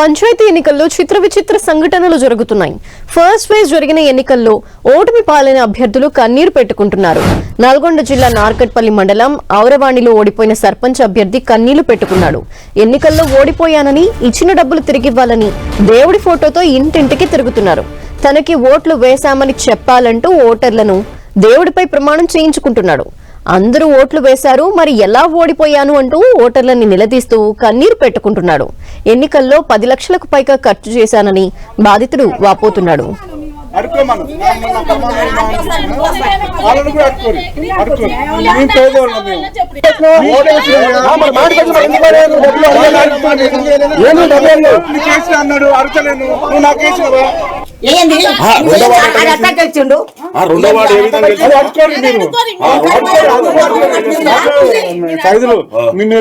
పంచాయతీ ఎన్నికల్లో చిత్ర విచిత్ర సంఘటనలు జరుగుతున్నాయి. ఫస్ట్ ఫేజ్ జరిగిన ఎన్నికల్లో ఓటమి పాలైన అభ్యర్థులు కన్నీరు పెట్టుకుంటున్నారు. నల్గొండ జిల్లా నార్కట్పల్లి మండలం ఔరవాణిలో ఓడిపోయిన సర్పంచ్ అభ్యర్థి కన్నీళ్లు పెట్టుకున్నాడు. ఎన్నికల్లో ఓడిపోయానని, ఇచ్చిన డబ్బులు తిరిగివ్వాలని దేవుడి ఫోటోతో ఇంటింటికి తిరుగుతున్నారు. తనకి ఓట్లు వేశామని చెప్పాలంటూ ఓటర్లను దేవుడిపై ప్రమాణం చేయించుకుంటున్నాడు. అందరూ ఓట్లు వేశారు, మరి ఎలా ఓడిపోయాను అంటూ ఓటర్లని నిలదీస్తూ కన్నీరు పెట్టుకుంటున్నాడు. ఎన్నికల్లో 10 లక్షలకు పైగా ఖర్చు చేశానని బాధితుడు వాపోతున్నాడు.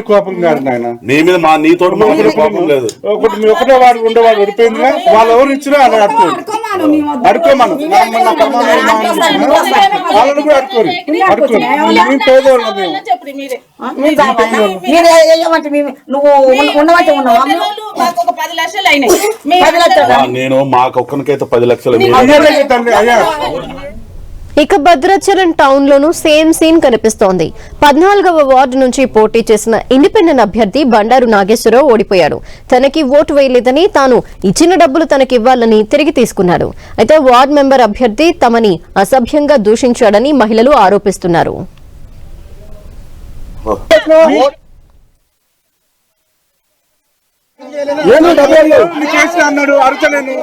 కోపం కాదు నాయన, నీ మీద నీతో కోపం లేదు. ఒకటే వాడు ఉండేవాడు ఓడిపోయింది, వాళ్ళు ఎవరు ఇచ్చినా అలా అడుకోమను వాళ్ళని కూడా అడుకోరు. మేము పేదవాళ్ళం, నేను మాకొక్కరికైతే 10 లక్షలు. ఇక భద్రాచలం టౌన్ లోనూ సేమ్ సీన్ కనిపిస్తోంది. 14వ వార్డు నుంచి పోటీ చేసిన ఇండిపెండెంట్ అభ్యర్థి బండారు నాగేశ్వరరావు ఓడిపోయాడు. తనకి ఓటు వేయలేదని, తాను ఇచ్చిన డబ్బులు తనకివ్వాలని తిరిగి తీసుకున్నాడు. అయితే వార్డు మెంబర్ అభ్యర్థి తమని అసభ్యంగా దూషించాడని మహిళలు ఆరోపిస్తున్నారు. అన్నాడు అరచలేను.